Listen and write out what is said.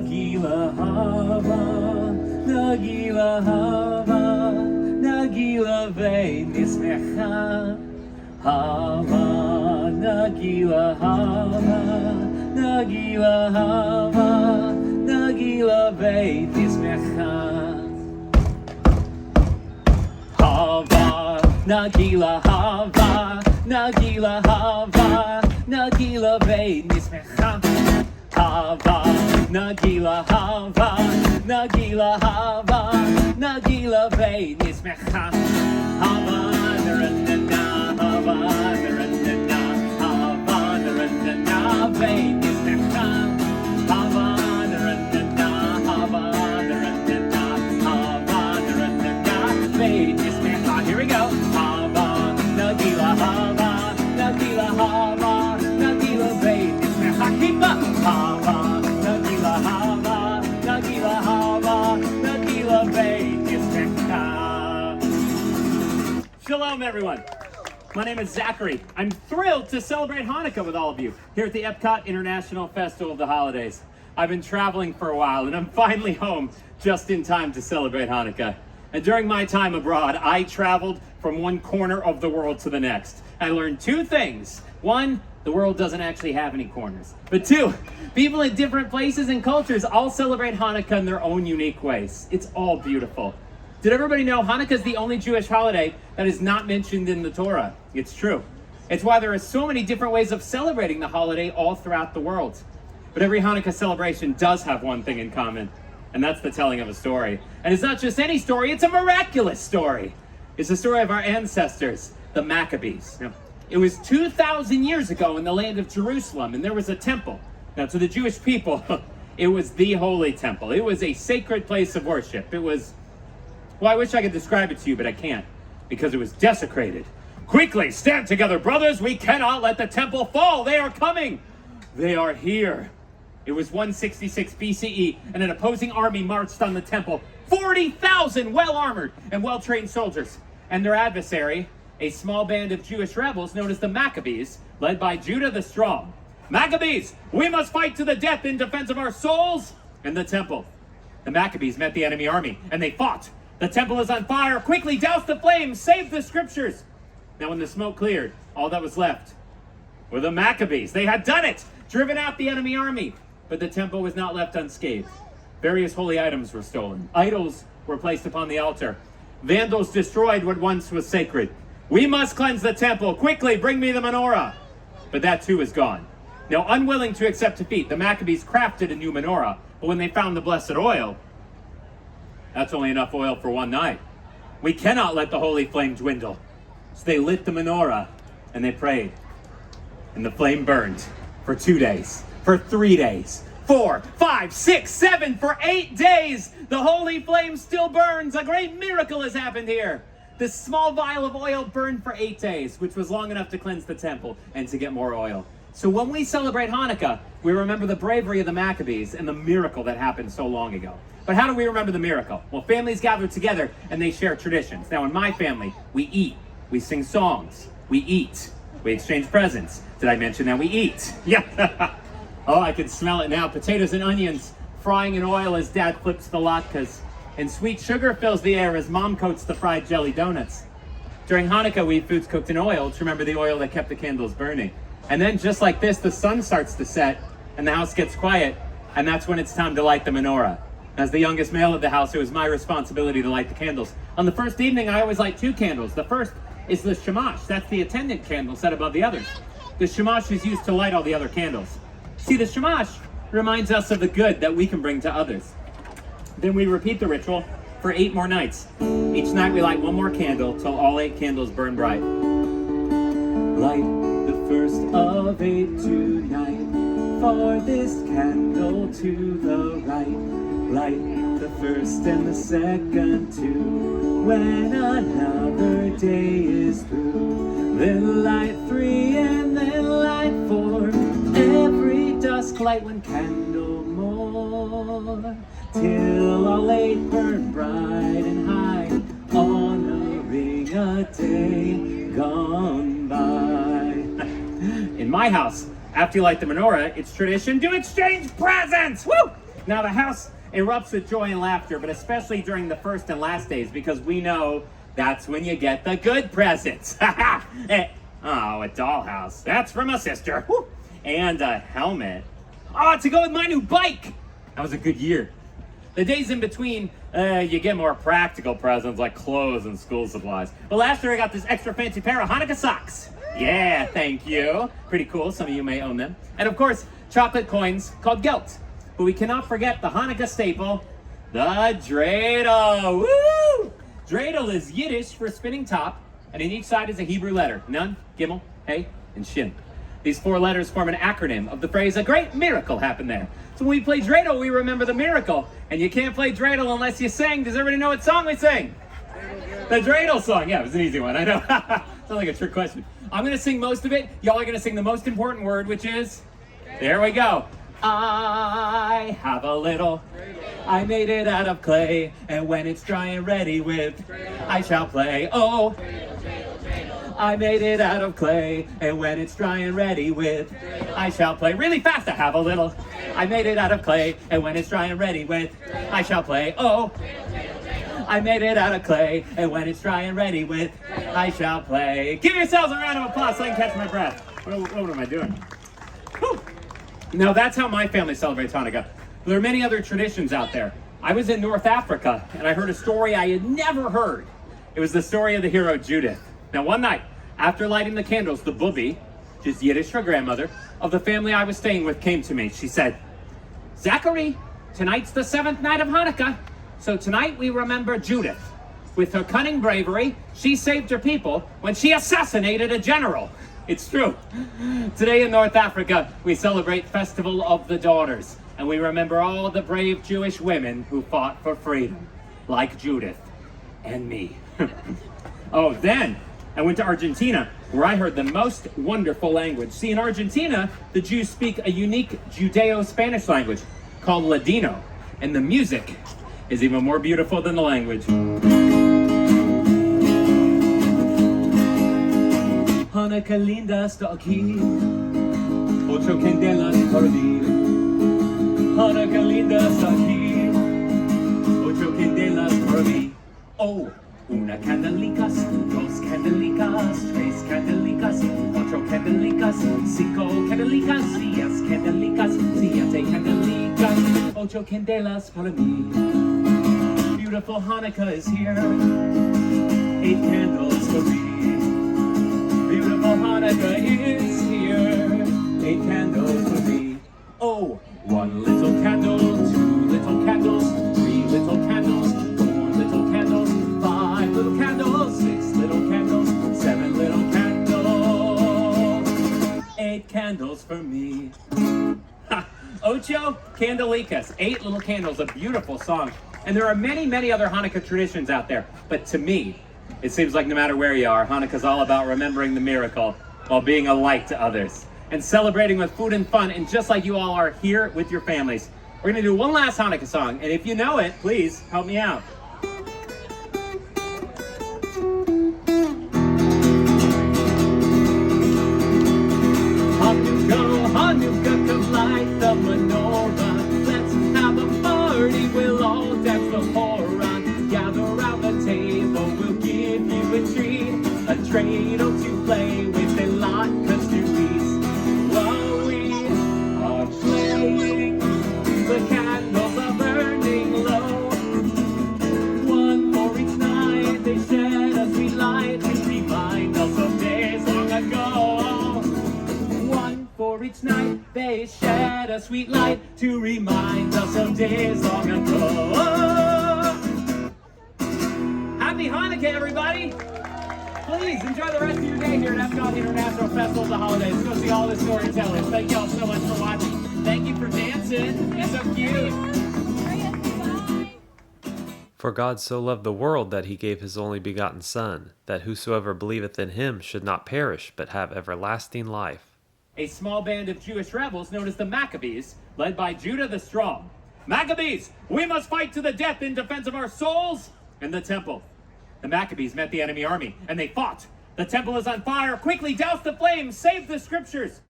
Nagila hava, Nagila hava, Nagila ve'nismecha. Hava, Nagila hava, Nagila hava, Nagila ve'nismecha. Hava, Nagila hava, Nagila hava, Nagila ve'nismecha. Hava, Nagila hava, Nagila hava, Nagila ve'nismecha. Hava, Naranana, Hava, Naranana, Hava, Naranana, ve'nismecha. Hava, Naranana, Hava, Naranana, Hava, Naranana, ve'nismecha. Here we go. Hava, Nagila hava, Nagila hava, Nagila ve'nismecha. Keep up. Hava, Nagila hava, Nagila hava, Nagila ve'nismecha. Shalom, everyone. My name is Zackary. I'm thrilled to celebrate Hanukkah with all of you here at the EPCOT International Festival of the Holidays. I've been traveling for a while, and I'm finally home just in time to celebrate Hanukkah. And during my time abroad, I traveled from one corner of the world to the next. I learned two things. One, the world doesn't actually have any corners. But two, people in different places and cultures all celebrate Hanukkah in their own unique ways. It's all beautiful. Did everybody know Hanukkah is the only Jewish holiday that is not mentioned in the Torah? It's true. It's why there are so many different ways of celebrating the holiday all throughout the world. But every Hanukkah celebration does have one thing in common, and that's the telling of a story. And it's not just any story, it's a miraculous story. It's the story of our ancestors, the Maccabees. Now, it was 2,000 years ago in the land of Jerusalem, and there was a temple. Now, to the Jewish people, it was the holy temple. It was a sacred place of worship. It was, well, I wish I could describe it to you, but I can't, because it was desecrated. Quickly, stand together, brothers. We cannot let the temple fall. They are coming. They are here. It was 166 BCE, and an opposing army marched on the temple. 40,000 well-armored and well-trained soldiers. And their adversary, a small band of Jewish rebels known as the Maccabees, led by Judah the Strong. Maccabees, we must fight to the death in defense of our souls and the temple. The Maccabees met the enemy army, and they fought. The temple is on fire. Quickly, douse the flames. Save the scriptures. Now, when the smoke cleared, all that was left were the Maccabees. They had done it, driven out the enemy army. But the temple was not left unscathed. Various holy items were stolen. Idols were placed upon the altar. Vandals destroyed what once was sacred. We must cleanse the temple. Quickly, bring me the menorah. But that too is gone. Now, unwilling to accept defeat, the Maccabees crafted a new menorah. But when they found the blessed oil, that's only enough oil for one night. We cannot let the holy flame dwindle. So they lit the menorah and they prayed. And the flame burned for 2 days, for 3 days, 4, 5, 6, 7, for 8 days. The holy flame still burns. A great miracle has happened here. This small vial of oil burned for 8 days, which was long enough to cleanse the temple and to get more oil. So when we celebrate Hanukkah, we remember the bravery of the Maccabees and the miracle that happened so long ago. But how do we remember the miracle? Well, families gather together and they share traditions. Now, in my family, we eat, we sing songs, we eat, we exchange presents. Did I mention that we eat? Yeah. Oh, I can smell it now. Potatoes and onions frying in oil as Dad flips the latkes. And sweet sugar fills the air as Mom coats the fried jelly donuts. During Hanukkah, we eat foods cooked in oil to remember the oil that kept the candles burning. And then just like this, the sun starts to set and the house gets quiet. And that's when it's time to light the menorah. As the youngest male of the house, it was my responsibility to light the candles. On the first evening, I always light 2 candles. The first is the shamash. That's the attendant candle set above the others. The shamash is used to light all the other candles. See, the shamash reminds us of the good that we can bring to others. Then we repeat the ritual for 8 more nights. Each night we light 1 more candle till all 8 candles burn bright. Light the first of 8 tonight, farthest candle to the right. Light the first and the second too, when another day is through. Then light 3 and then light 4, every dusk light 1 candle more, till all 8 burn bright and high, honoring a day gone by. In my house, after you light the menorah, it's tradition to exchange presents! Woo! Now the house erupts with joy and laughter, but especially during the first and last days, because we know that's when you get the good presents. Oh, a dollhouse. That's from a sister. Woo. And a helmet. Oh, to go with my new bike. That was a good year. The days in between, you get more practical presents like clothes and school supplies. But last year I got this extra fancy pair of Hanukkah socks. Yeah, thank you. Pretty cool. Some of you may own them. And of course, chocolate coins called gelt. But we cannot forget the Hanukkah staple, the dreidel. Woo! Dreidel is Yiddish for spinning top, and in each side is a Hebrew letter. Nun, Gimel, Hey, and Shin. These 4 letters form an acronym of the phrase, a great miracle happened there. So when we play dreidel, we remember the miracle. And you can't play dreidel unless you sing. Does everybody know what song we sing? The dreidel song. Yeah, it was an easy one, I know. Sounds like a trick question. I'm going to sing most of it. Y'all are going to sing the most important word, which is? There we go. I have a little, I made it out of clay, and when it's dry and ready with, I shall play. Oh, I made it out of clay, and when it's dry and ready with, I shall play. Really fast, I have a little, I made it out of clay, and when it's dry and ready with, I shall play. Oh, I made it out of clay, and when it's dry and ready with, I shall play. Give yourselves a round of applause so I can catch my breath. What am I doing? Whew. Now that's how my family celebrates Hanukkah. There are many other traditions out there. I was in North Africa and I heard a story I had never heard. It was the story of the hero Judith. Now one night, after lighting the candles, the bubi, which is Yiddish for grandmother, of the family I was staying with came to me. She said, Zackary, tonight's the 7th night of Hanukkah. So tonight we remember Judith. With her cunning bravery, she saved her people when she assassinated a general. It's true. Today in North Africa, we celebrate Festival of the Daughters, and we remember all the brave Jewish women who fought for freedom, like Judith and me. Oh, then I went to Argentina, where I heard the most wonderful language. See, in Argentina, the Jews speak a unique Judeo-Spanish language called Ladino, and the music is even more beautiful than the language. Hanukkah linda está aquí, 8 candelas por mí. Hanukkah linda está aquí, 8 candelas por mí. Oh, una candelicas, 2 candelicas, 3 candelicas, 8 candelicas, 5 candelicas, 6 candelicas, 7 candelicas, 8 candelas por mí. Beautiful Hanukkah is here, 8 candles for me. Beautiful Hanukkah is here, 8 candles for me. Oh, 1 little candle, 2 little candles, 3 little candles, 4 little candles, 5 little candles, 6 little candles, 7 little candles, 8 candles for me. Ha! Ocho Candelicas, 8 little candles, a beautiful song. And there are many, many other Hanukkah traditions out there, but to me, it seems like no matter where you are, Hanukkah's all about remembering the miracle while being a light to others and celebrating with food and fun. And just like you all are here with your families, we're going to do one last Hanukkah song. And if you know it, please help me out. Hanukkah, Hanukkah, come light the menorah. Let's have a party, we'll all dance the Horan. Gather around the table, we'll give you a treat, a dreidel to play with and latkes to feast. While we are playing, the candles are burning low. 1 for each night, they shed a sweet light to remind us of days long ago. 1 for each night, they shed a sweet light to remind us of days long ago. Happy Hanukkah, everybody! Please enjoy the rest of your day here at EPCOT International Festival of the Holidays. Go see all the storytellers. Thank y'all so much for watching. Thank you for dancing. You're so cute. For God so loved the world that he gave his only begotten Son, that whosoever believeth in him should not perish, but have everlasting life. A small band of Jewish rebels known as the Maccabees, led by Judah the Strong. Maccabees, we must fight to the death in defense of our souls and the temple. The Maccabees met the enemy army, and they fought. The temple is on fire. Quickly douse the flames. Save the scriptures.